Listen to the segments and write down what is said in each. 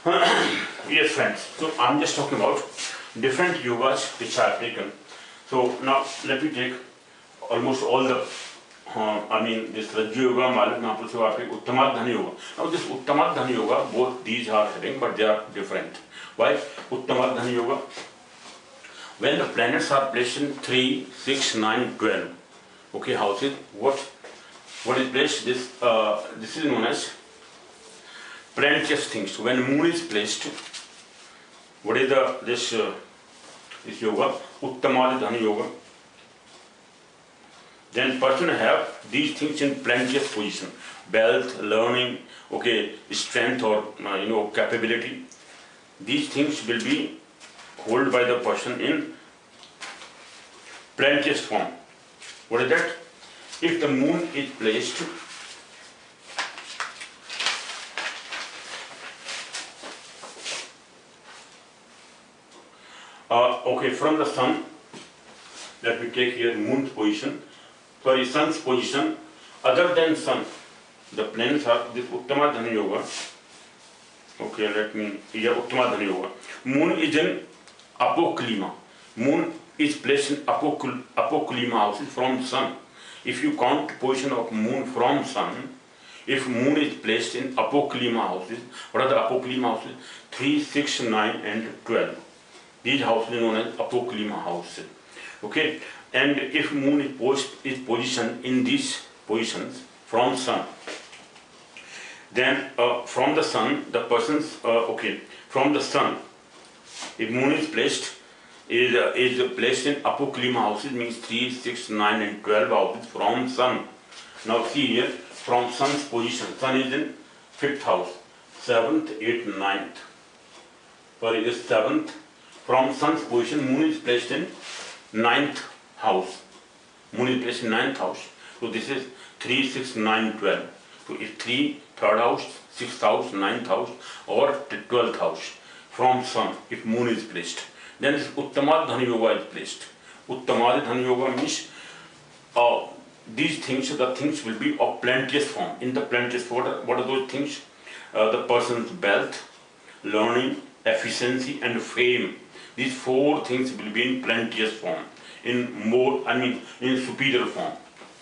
Yes, friends. So I'm just talking about different yogas which I have taken. So now let me take almost all the, this Rajya Yoga, Malik Mahaprabhu, Uttamadhana Yoga. Now this Uttamadhana Yoga, both these are having, but they are different. Why? Uttamadhana Yoga, when the planets are placed in 3, 6, 9, 12, okay, houses, what is placed? This is known as plenteous things. When moon is placed, what is this yoga? Uttamadhana Yoga. Then person have these things in plenteous position: wealth, learning, okay, strength or capability. These things will be held by the person in plenteous form. What is that? If the moon is placed from the sun, let me take here moon's position, sun's position, other than sun, the planets are this Uttamadhana Yoga. Okay, Uttamadhana Yoga. Moon is in Apoklima. Moon is placed in Apoklima houses from sun. If you count position of moon from sun, if moon is placed in Apoklima houses, what are the Apoklima houses? 3, 6, 9 and 12. These houses are known as Apoklima houses. Okay, and if moon is positioned in these positions from sun, then from the sun, the person's from the sun, if moon is placed placed in Apoklima houses, means 3, 6, 9 and 12 houses from sun. Now see here, from sun's position, sun is in 5th house, 7th, 8th, 9th. Sorry, this 7th. From sun's position, moon is placed in 9th house. Moon is placed in 9th house. So this is 3, 6, 9, 12. So if 3, 3rd house, 6th house, 9th house or 12th house from sun, if moon is placed, then this Uttamadhana Yoga is placed. Uttamadhana Yoga means these things, the things will be of plenteous form. In the plenteous form, what are those things? The person's wealth, learning, efficiency and fame. These 4 things will be in plenteous form, in superior form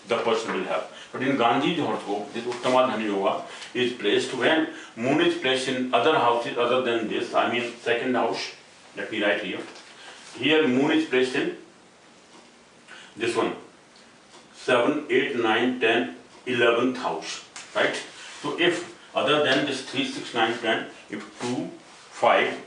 the person will have. But in Gandhi's horoscope, this Uttamadhana Yoga is placed when moon is placed in other houses other than this, 2nd house. Let me write here. Here moon is placed in this one, 7, 8, 9, 10, 11th house, right? So if other than this 3, 6, 9, 10, if 2, 5,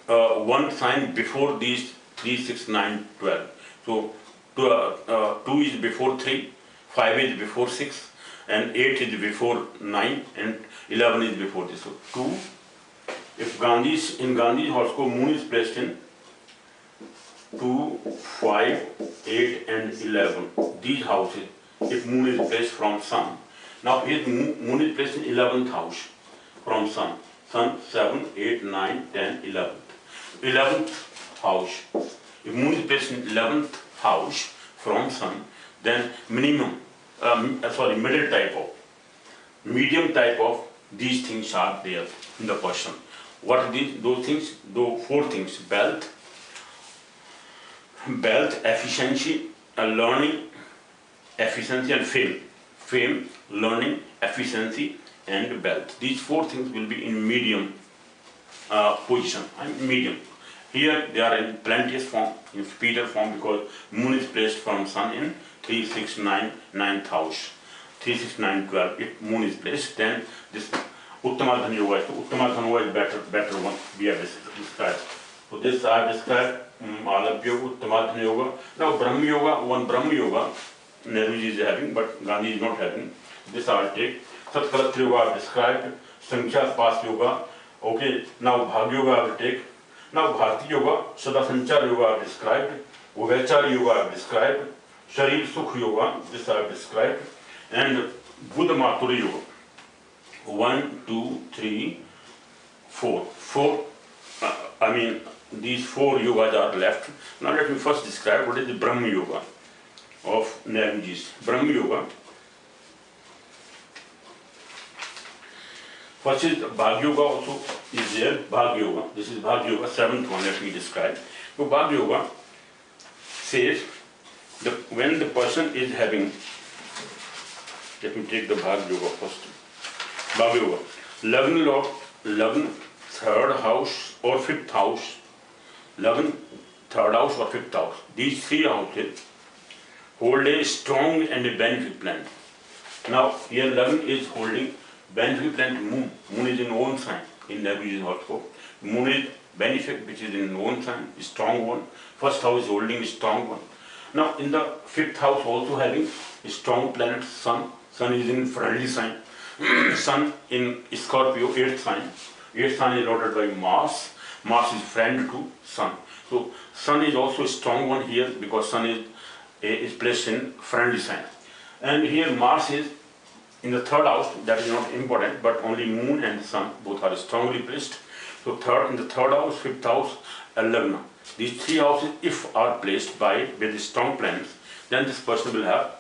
one sign before these 3, 6, 9, 12. So 2 is before 3, 5 is before 6, and 8 is before 9, and 11 is before this. So 2, if in Gandhi's horoscope, moon is placed in 2, 5, 8 and 11. These houses, if moon is placed from sun. Now here moon is placed in 11th house from sun. Sun 7, 8, 9, 10, 11. 11th house. If moon is placed in 11th house from sun, then middle type of, medium type of these things are there in the person. What are these? Those things, those 4 things: wealth, efficiency, learning, efficiency and fame. Fame, learning, efficiency and wealth. These 4 things will be in medium position. Medium. Here they are in plenteous form, in superior form, because moon is placed from sun in 3, 6, 9, 9th house. 3, 6, 9, 12. If moon is placed, then this Uttamadhana Yoga is better one we have described. So this I have described Alabhya Yoga, Uttamadhana Yoga. Now Brahma Yoga, Nehru Ji is having, but Gandhi is not having. This I will take. Satkalatra Yoga I have described. Sankhya Spas Yoga. Okay, now Bhagya Yoga I will take. Now Bharti Yoga, Sada Sanchar Yoga I have described. Uvechar Yoga I have described. Sharir Sukh Yoga, this I have described. And Buddha Mathura Yoga. 1, 2, 3, 4. These 4 yogas are left. Now let me first describe what is the Brahma Yoga of Nehru Ji's. Brahma Yoga First is Bhag Yoga also is there. Bhag Yoga. This is Bhag Yoga, seventh one that we described. So Bhag Yoga says when the person is having, let me take the Bhag Yoga first. Bhag Yoga. Lagna, third house or fifth house. Lagna, third house or fifth house. These three houses hold a strong and a benefic planet. Now here Lagna is holding benefic planet Moon. Moon is in own sign in Nehru's horoscope. Moon is benefic, which is in own sign, strong one. First house is holding a strong one. Now in the fifth house also having a strong planet Sun. Sun is in friendly sign. Sun in Scorpio, 8th sign. 8th sign is ordered by Mars. Mars is friend to Sun. So Sun is also a strong one here because Sun is placed in friendly sign. And here Mars is in the third house. That is not important, but only Moon and Sun both are strongly placed. So in the third house, fifth house, and Lagna. These three houses, if are placed with strong planets, then this person will have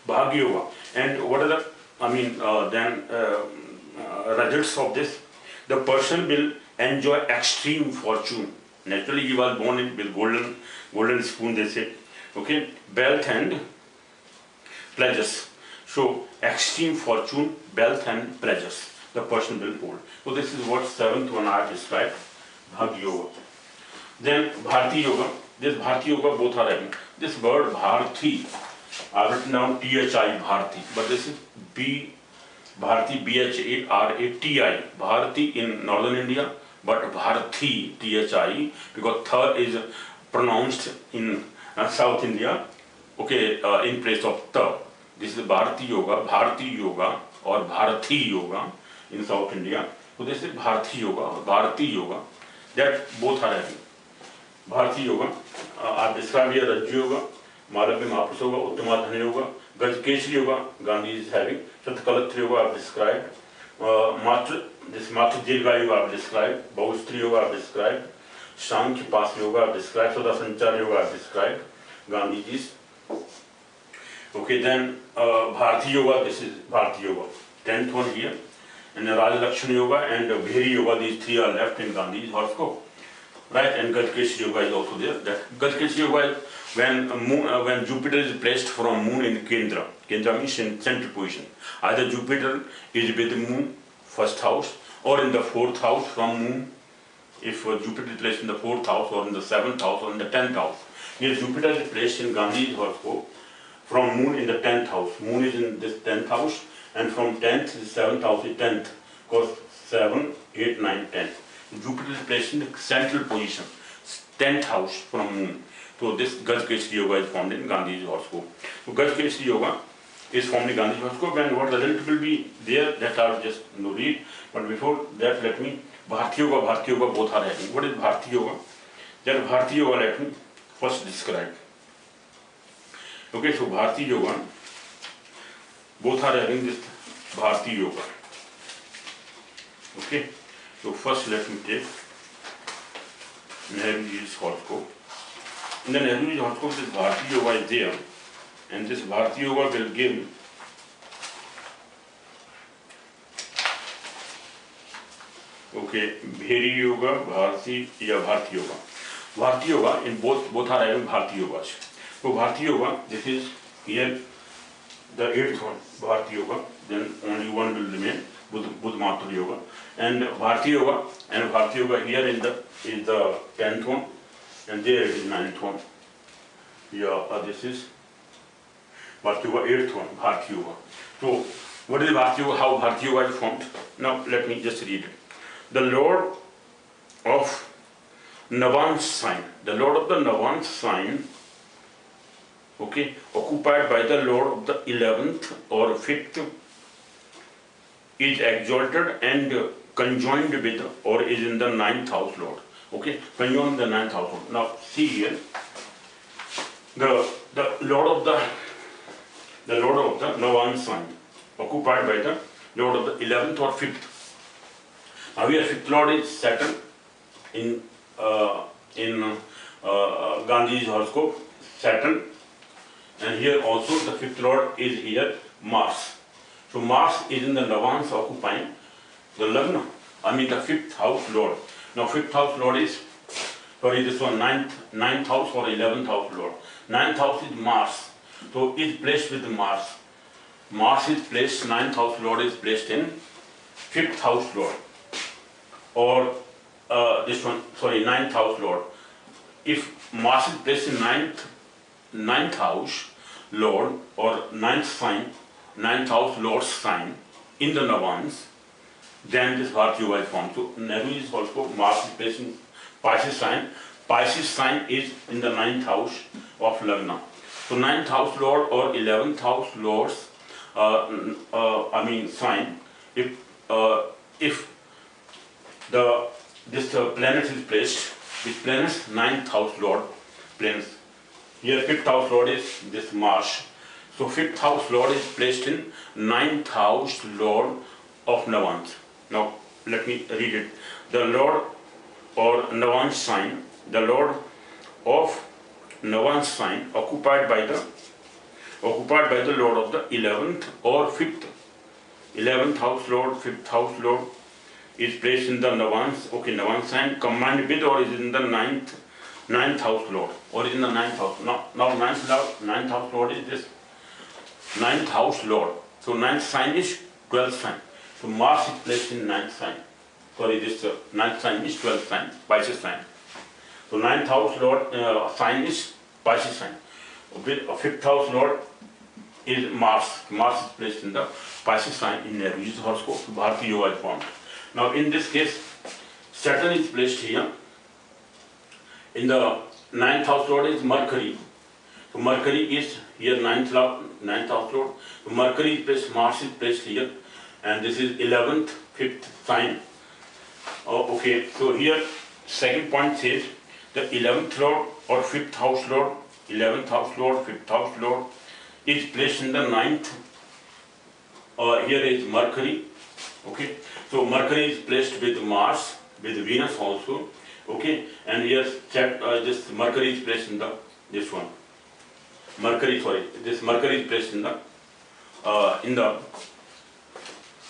Bhag Yoga. And what are the results of this? The person will enjoy extreme fortune. Naturally, he was born with golden spoon, they say. Okay, wealth and pleasures. So extreme fortune, wealth and pleasures the person will hold. So this is what seventh one I described, Bhag Yoga. Then Bharti Yoga. This Bharti Yoga both are having. This word Bharti, I have written down THI Bharti, but this is Bharti BHARATI. Bharti in northern India, but Bharti THI because Tha is pronounced in South India, okay, in place of Ta. This is Bharti Yoga or Bharati Yoga in South India. So this is Bharti Yoga, that both are having. Bharti Yoga, I described here Rajya Yoga, Malabhya Mahapurusha Yoga, Uttamadhana Yoga, Gajkeshri Yoga, Gandhi is having, Satkalatra Yoga I have described, Matra Dirgha Yoga I have described, Bahustri Yoga I have described, Sankhya Pas Yoga I have described, Sada Sanchar Yoga I have described, Gandhi Ji's. Okay, then Bharti Yoga, this is Bharti Yoga, 10th one here, and Raja Lakshana Yoga and Bheri Yoga, these three are left in Gandhi's horoscope. Right, and Gajkeshri Yoga is also there. That Gajkeshri Yoga is when Jupiter is placed from Moon in Kendra. Kendra means in central position. Either Jupiter is with the Moon, first house, or in the fourth house from Moon. If Jupiter is placed in the fourth house, or in the seventh house, or in the 10th house. Here Jupiter is placed in Gandhi's horoscope from Moon in the 10th house. Moon is in this 10th house, and from 10th to the 7th house is 10th. Because 7, 8, 9, 10. Jupiter is placed in the central position, 10th house from Moon. So this Gajkeshri Yoga is formed in Gandhi's horoscope. So Gajkeshri Yoga is formed in Gandhi's horoscope, and what result will be there, that I will just read. But before that, let me, Bharti Yoga both are having. What is Bharti Yoga? Then Bharti Yoga, let me first describe. Okay, so Bharti Yoga, both are having this Bharti Yoga. Okay. So first let me take Nehru's horoscope. In the Nehru's horoscope, this Bharti Yoga is there, and this Bharti Yoga will give Bheri Yoga, Bharti Yoga. Bharti Yoga in both are having Bharti Yogas. So Bharti Yoga, this is here the 8th one, Bharti Yoga. Then only one will remain, Buddha Matra Yoga. And Bharti Yoga here is the 10th one, and there it is 9th one. Yeah, this is Bharti Yoga, 8th one, Bharti Yoga. So what is Bharti Yoga? How Bharti Yoga is formed? Now let me just read it. The Lord of Navan's sign, the Lord of the Navan's sign, okay, occupied by the Lord of the 11th or 5th, is exalted and conjoined with or is in the 9th house Lord. Okay, conjoined the 9th house Lord. Now see here, the Lord of the Navan sign, occupied by the Lord of the 11th or 5th. Now here 5th Lord is Saturn in Gandhi's horoscope, Saturn, and here also the 5th Lord is here Mars. So Mars is in the Navans occupying the Lagna, I mean the fifth house lord. Now fifth house lord is, sorry, this one ninth house or 11th house lord. Ninth house is Mars, so is placed with Mars. Mars is placed, ninth house lord is placed in fifth house lord, or this one, sorry, ninth house lord. If Mars is placed in ninth house lord or ninth sign, ninth house lord's sign in the Navans, then this Bharti Yoga is formed. So Nehru is horoscope, Mars is placed in Pisces sign. Pisces sign is in the ninth house of Lagna. So ninth house lord or 11th house lord's sign, if this planet is placed, which planets? Ninth house lord planets. Here fifth house lord is this Mars. So fifth house lord is placed in ninth house lord of Navans. Now let me read it. The lord or Navan sign, the lord of Navan sign occupied by the lord of the 11th or 5th. 11th house lord, 5th house lord is placed in the Navans, okay, Navan sign combined with or is in the ninth house lord, or is in the ninth house. Now ninth house lord is this ninth house lord. So ninth sign is 12th sign. So Mars is placed in ninth sign. Sorry, this ninth sign is 12th sign, Pisces sign. So ninth house lord sign is Pisces sign. With fifth house lord is Mars. Mars is placed in the Pisces sign in Nehru's horoscope. Bharti Yoga is formed. Now in this case, Saturn is placed here. In the ninth house lord is Mercury. So Mercury is here ninth house lord. So Mercury is placed, Mars is placed here, and this is 11th, 5th sign. Oh, okay, so here second point says the 11th lord or 5th house lord, 11th house lord, 5th house lord is placed in the ninth. Here is Mercury. Okay, so Mercury is placed with Mars, with Venus also. Okay, and here this Mercury is placed in the this one. This Mercury is placed in the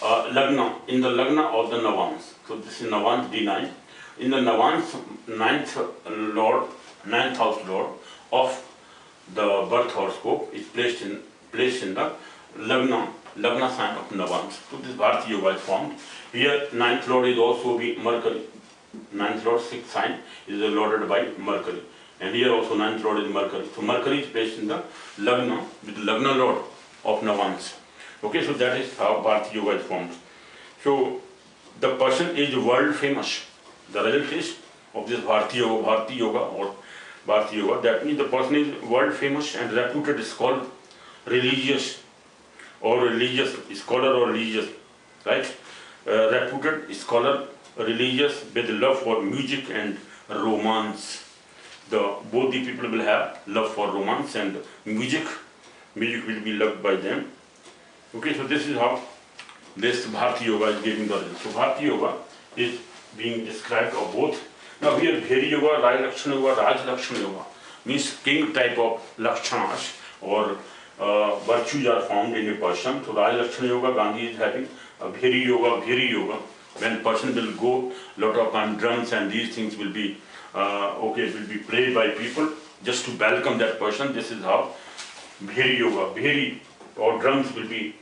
Lagna, in the Lagna of the Navans. So this is Navans D9. In the Navans, ninth house lord of the birth horoscope is placed in the Lagna sign of Navans. So this Bharti Yoga is formed. Here ninth lord is also be Mercury. Ninth lord, sixth sign is lorded by Mercury. And here also ninth lord is Mercury. So Mercury is placed in the Lagna with Lagna lord of Navans. Okay, so that is how Bharti Yoga is formed. So the person is world famous. The result is of this Bharti Yoga, that means the person is world famous and reputed scholar, religious, right? Reputed scholar, religious, with love for music and romance. Both the people will have love for romance and music. Music will be loved by them. Okay, so this is how this Bharti Yoga is giving the result. So Bharti Yoga is being described of both. Now here Bheri Yoga, Raj Lakshana Yoga, Raj Lakshana Yoga means king type of lakshanas or virtues are found in a person. So Raj Lakshana Yoga, Gandhi is having a Bheri Yoga, when person will go lot of drums and these things will be will be played by people just to welcome that person. This is how Bheri Yoga, Bheri or drums will be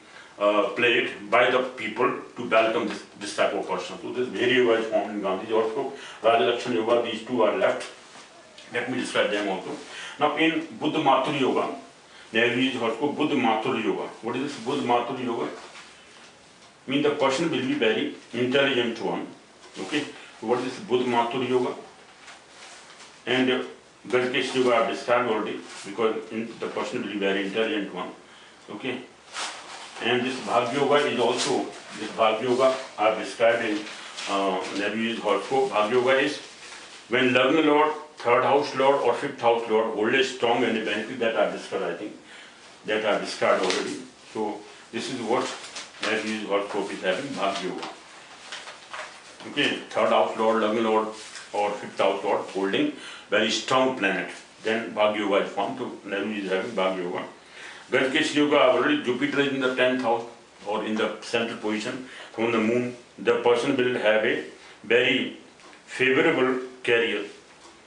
played by the people to welcome this type of person. So this Bheri Yoga is formed in Gandhi Ji also. Raj Lakshana Yoga, these two are left. Let me describe them also. Now in Buddha Mathur Yoga, Nehru is horoscope Buddha Mathur Yoga. What is this Buddha Mathur Yoga? Means the person will be very intelligent one. Okay. So what is this Buddha Mathur Yoga? And Gajkesh Yoga I have described already, because the person will be very intelligent one. Okay. And this Bhagya Yoga is also, this Bhagya Yoga I have described in Nehru's horoscope. Bhagya Yoga is when Lagna Lord, third house Lord or fifth house Lord, oldest, strong and benefit, that I have described, I think. That I have described already. So this is what Nehru's horoscope is having, Bhagya Yoga. Okay, third house Lord, Lagna Lord or fifth house Lord holding very strong planet. Then Bhagya Yoga is formed. So Nehru is having Bhagya Yoga. Gajkesh Yoga, already Jupiter is in the 10th house or in the central position. From the moon, the person will have a very favorable career,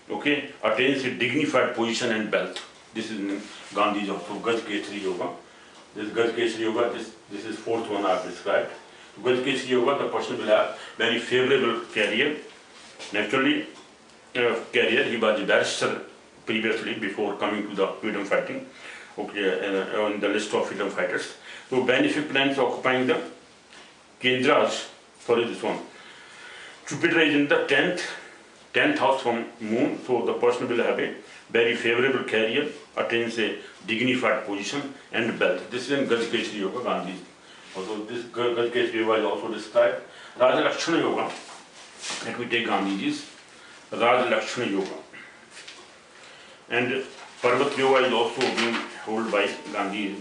okay, attains a dignified position and wealth. This is in Gandhi's also Gaj Keshri Yoga. This Gaj Keshri Yoga, this is fourth one I have described. Gaj Keshri Yoga, the person will have very favorable career. Naturally, career, he was a barrister previously before coming to the freedom fighting, okay, on the list of freedom fighters. So benefic planets occupying the Kendras, sorry, this one. Jupiter is in the 10th house from moon, so the person will have a very favorable career, attains a dignified position and wealth. This is in Gaj Keshri Yoga, Gandhi. Also, this Gaj Keshri Yoga is also described. Raja Lakshana Yoga, let me take Gandhiji's Raja Lakshana Yoga. And Parvat Yoga is also being held by Gandhi.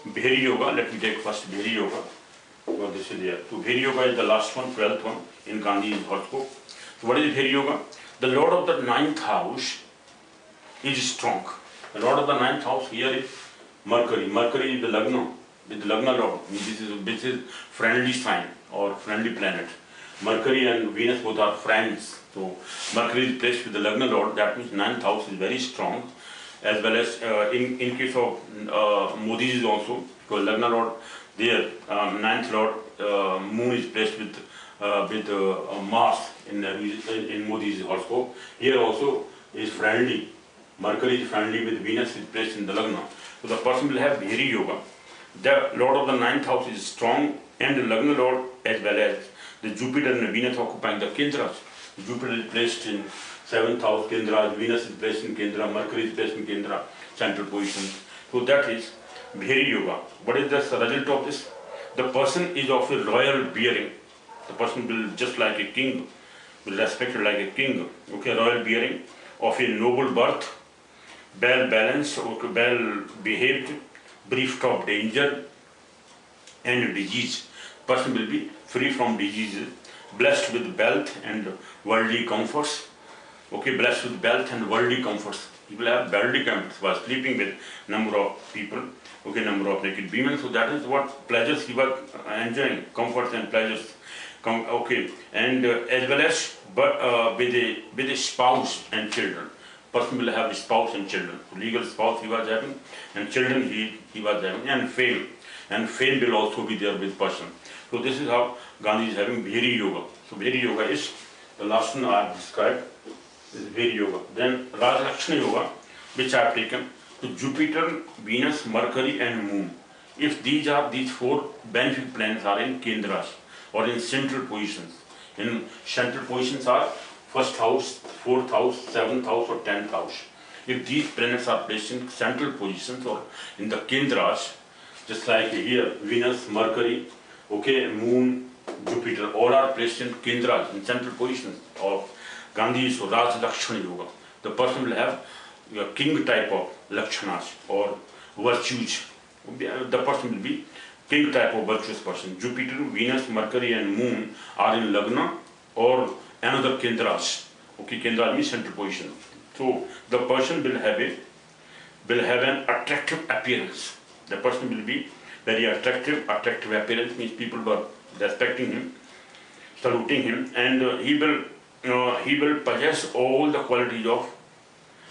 Bheri Yoga, let me take first Bheri Yoga. Well, this is there. So Bheri Yoga is the last one, 12th one in Gandhi's horoscope. So what is Bheri Yoga? The Lord of the 9th house is strong. The Lord of the 9th house here is Mercury. Mercury is the Lagna, with the Lagna Lord. This is friendly sign or friendly planet. Mercury and Venus both are friends. So Mercury is placed with the Lagna Lord. That means 9th house is very strong. As well as in case of Modi is also, because Lagna Lord there, 9th Lord moon is placed with Mars in Modi's horoscope. Here also is friendly. Mercury is friendly with Venus is placed in the Lagna. So the person will have Bheri Yoga. The Lord of the 9th house is strong, and the Lagna Lord as well as the Jupiter and Venus occupying the Kendras. Jupiter is placed in 7th house Kendra, Venus is placed in Kendra, Mercury is placed in Kendra, central position. So that is Bheri Yoga. What is the result of this? The person is of a royal bearing. The person will just like a king, will respected like a king. Okay, royal bearing, of a noble birth, well balanced, okay, well behaved, briefed of danger and disease. Person will be free from diseases, blessed with wealth and worldly comforts. Okay, blessed with wealth and worldly comforts. He will have worldly comforts by sleeping with number of people, okay, number of naked women. So that is what pleasures he was enjoying, comforts and pleasures. Okay, and as well as with a spouse and children. Person will have a spouse and children. So legal spouse he was having, and children he was having, and fame. And fame will also be there with person. So this is how Gandhi is having Bheri Yoga. So Bheri Yoga is the last one I have described. This is Bheri Yoga. Then Raja Lakshana Yoga, which I have taken. So Jupiter, Venus, Mercury and Moon. If these four benefic planets are in Kendras or in central positions. In central positions are 1st house, 4th house, 7th house or 10th house. If these planets are placed in central positions or in the Kendras, just like here, Venus, Mercury, okay, Moon, Jupiter, all are placed in Kendras, in central positions of Gandhi's Raj Lakshana Yoga. The person will have a king type of lakshanas or virtues. The person will be king type of virtuous person. Jupiter, Venus, Mercury and Moon are in Lagna or another Kendras. Okay, Kendra means central position. So the person will have an attractive appearance. The person will be very attractive. Attractive appearance means people were respecting him, saluting him, and he will possess all the qualities of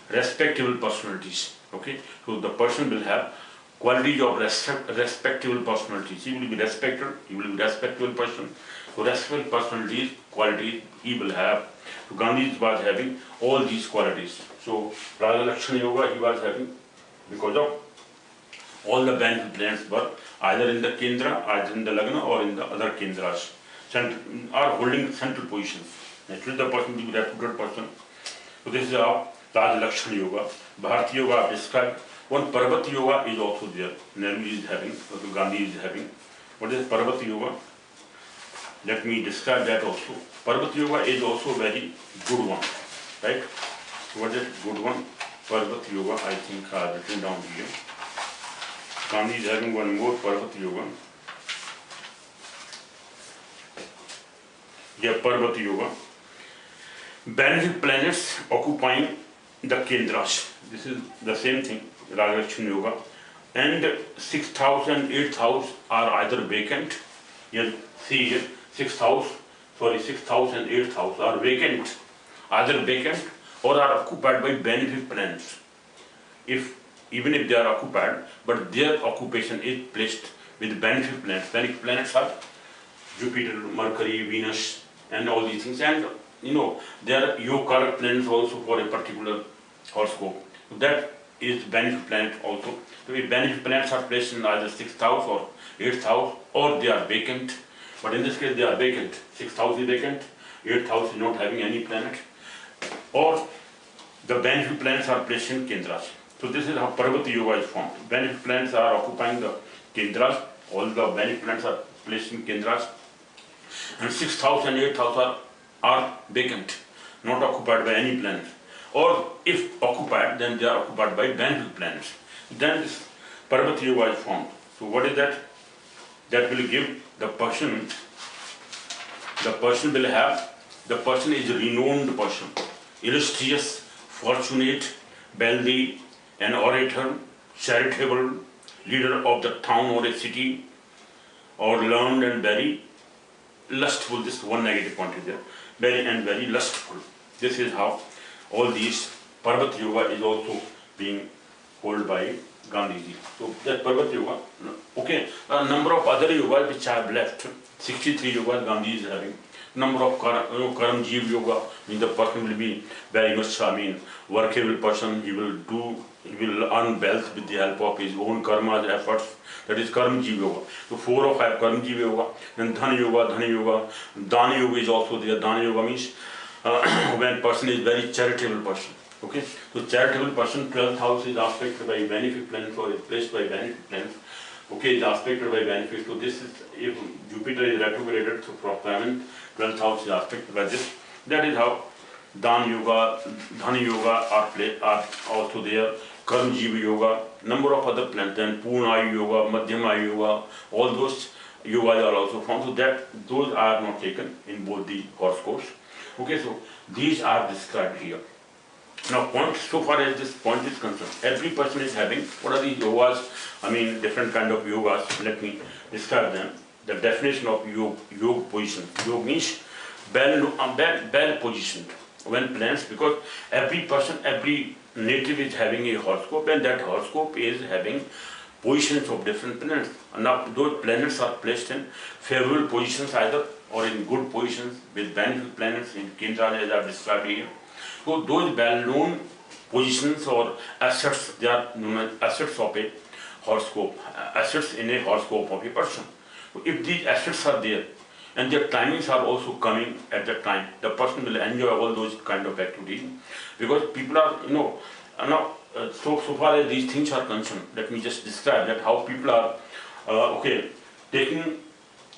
respectable personalities. Okay, so the person will have qualities of respectable personalities. He will be respected. He will be respectable person. So respectable personalities, qualities he will have. So Gandhi was having all these qualities. So Raja Lakshana Yoga he was having because of all the benefic planets were either in the Kendra, either in the Lagna or in the other Kendras, are holding central positions. Naturally the person will be a reputed person. So this is how Raja Lakshana Yoga. Bharati Yoga described. One Parvat Yoga is also there. Nehru is having, Gandhi is having. What is Parvat Yoga? Let me describe that also. Parvat Yoga is also a very good one, right? What is good one? Parvat Yoga, I think I have written down here. Gandhi is having one more Parvat Yoga. Yeah, Parvat Yoga. Benefic planets occupying the Kendras. This is the same thing, Raja Lakshana Yoga. And 6th house and 8th house are either vacant. Here, see here, 6th house sorry, 6th house and 8th house are vacant, either vacant or are occupied by benefic planets. Even if they are occupied, but their occupation is placed with benefic planets. Benefic planets are Jupiter, Mercury, Venus, and all these things. And there are yoga planets also for a particular horoscope. So that is benefic planet also. So if benefic planets are placed in either 6th house or 8th house, or they are vacant, but in this case they are vacant. 6th house is vacant, 8th house is not having any planet, or the benefic planets are placed in Kendras. So this is how Parvati Yoga is formed. Benefic planets are occupying the Kendras, all the benefic planets are placed in Kendras, and 6th house and 8th house are vacant, not occupied by any planet. Or if occupied, then they are occupied by benefic planets. Then this Parvati Yoga is formed. So what is that? That will give the person is a renowned person, illustrious, fortunate, wealthy, an orator, charitable, leader of the town or a city, or learned and very lustful. This one negative point is there. Very and very lustful. This is how all these Parvat Yoga is also being held by Gandhi Ji. So that Parvat Yoga, okay, a number of other yogas which I have left, 63 yogas Gandhi is having. Number of Karam Jeev Yoga, means the person will be very much, workable person, he will earn wealth with the help of his own karma efforts. That is Karam Jeev Yoga. So 4 or 5 Karam Jeev Yoga, then Dhan Yoga, Dana Yoga is also there. Dana Yoga means when person is very charitable person. Okay, so charitable person, 12th house is aspected by benefic planets or is placed by benefic planets. Okay, is aspected by benefic. So this is, if Jupiter is retrograded, so from 12th house is aspected by this. That is how Dan Yoga, Dhani Yoga are also there. Karm Jeev Yoga, number of other planets, then Purna Yoga, Madhyama Yoga, all those yogas are also found. So that those are not taken in both the horoscopes. Okay, so these are described here. Now, so far as this point is concerned, every person is having, what are these yogas? I mean, different kind of yogas. Let me describe them. The definition of yoga position. Yoga means well positioned. When planets, because every person, every native is having a horoscope, and that horoscope is having positions of different planets. Now, those planets are placed in favorable positions either, or in good positions with benefic planets in Kendra, as I have described here. So those well-known positions or assets, they are known as assets of a horoscope, assets in a horoscope of a person. So if these assets are there, and their timings are also coming at that time, the person will enjoy all those kind of activities, because people are, so far as these things are concerned, let me just describe that how people are, taking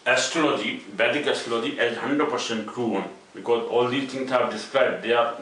astrology, Vedic astrology as 100% true one, because all these things I have described, they are,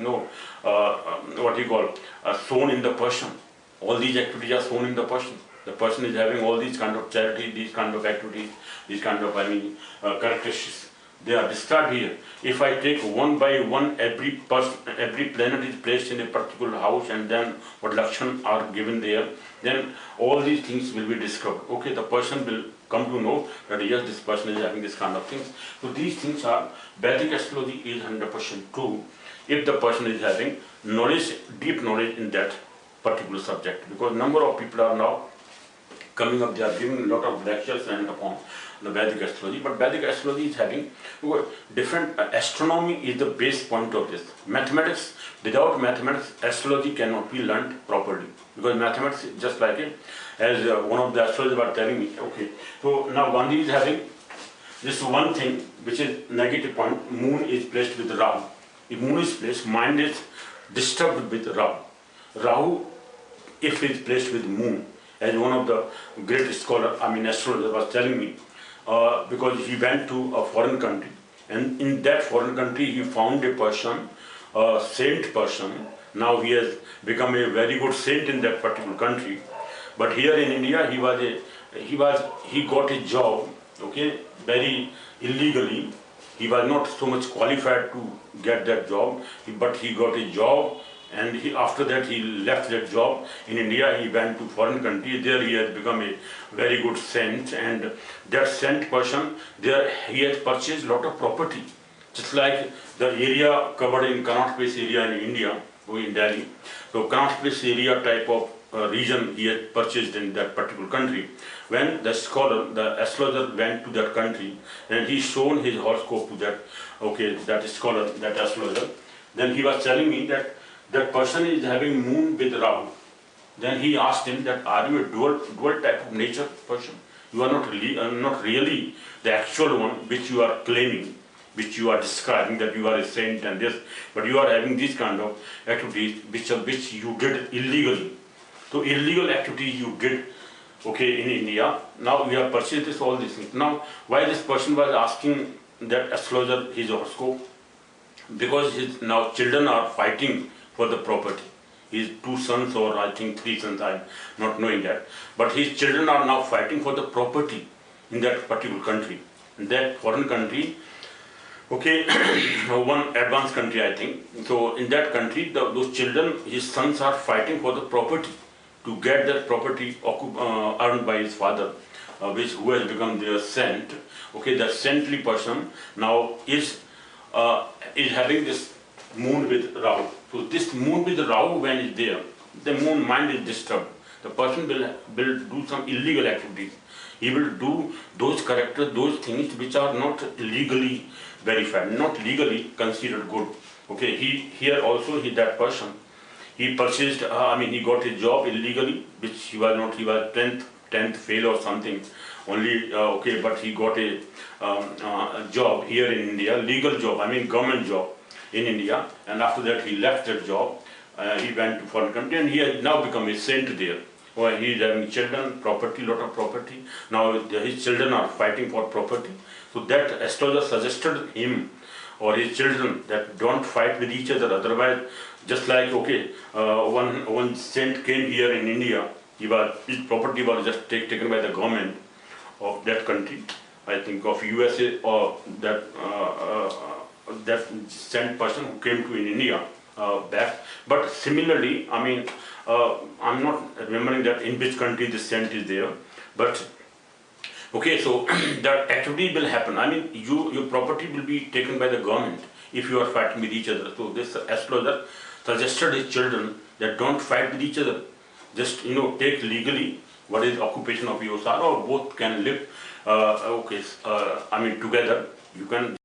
shown in the person. All these activities are shown in the person. The person is having all these kind of charity, these kind of activities, these kind of, characteristics. They are described here. If I take one by one, every planet is placed in a particular house, and then what lakshan are given there, then all these things will be discovered. Okay, the person will come to know that yes, this person is having this kind of things. So these things are, Vedic astrology is 100% true if the person is having knowledge, deep knowledge in that particular subject. Because number of people are now coming up, they are giving a lot of lectures and upon the Vedic astrology, but Vedic astrology is having different, astronomy is the base point of this. Mathematics, without mathematics, astrology cannot be learned properly, because mathematics is just like it, as one of the astrologers were telling me. Okay, so now Gandhi is having this one thing, which is negative point, moon is placed with Rahu. If moon is placed, mind is disturbed with Rahu. Rahu, if it is placed with moon, as one of the great scholars, astrologer was telling me, because he went to a foreign country, and in that foreign country he found a person, a saint person. Now he has become a very good saint in that particular country. But here in India, he got a job, okay, very illegally. He was not so much qualified to get that job, but he got a job. And after that he left that job in India, he went to foreign country. There he has become a very good saint, and that saint person, there he has purchased a lot of property. Just like the area covered in Connaught Place area in India, or in Delhi. So Connaught Place area type of region he had purchased in that particular country. When the scholar, the astrologer went to that country and he shown his horoscope to that, okay, that scholar, that astrologer, then he was telling me that that person is having moon with Rahu. Then he asked him that, are you a dual type of nature person? You are not really the actual one which you are claiming, which you are describing that you are a saint and this, but you are having these kind of activities which you did illegally. So illegal activities you did, okay, in India. Now we have purchased this, all these things. Now why this person was asking that astrologer his horoscope? Because his now children are fighting for the property. His 2 sons or I think 3 sons, I'm not knowing that. But his children are now fighting for the property in that particular country. In that foreign country, okay, one advanced country I think. So in that country, those children, his sons are fighting for the property to get that property earned by his father, who has become their saint. Okay, that saintly person now is having this moon with Rahu. So this moon with Rahu, when is there, the moon mind is disturbed. The person will do some illegal activities. He will do those characters, those things which are not legally verified, not legally considered good. Okay, that person, he purchased, he got a job illegally, which he was not, he was 10th fail or something only, okay, but he got a job here in India, legal job, government job in India, and after that he left that job, he went to foreign country and he has now become a saint there. Well, he is having children, property, lot of property. Now his children are fighting for property. So that astrologer suggested him or his children that don't fight with each other. Otherwise, just like, okay, one saint came here in India, his property was just taken by the government of that country, I think of USA, or that saint person who came to India back. But similarly, I'm not remembering that in which country this saint is there, but okay, so that activity will happen. Your property will be taken by the government if you are fighting with each other. So this astrologer suggested his children that don't fight with each other. Just take legally what is occupation of yours, or both can live together. You can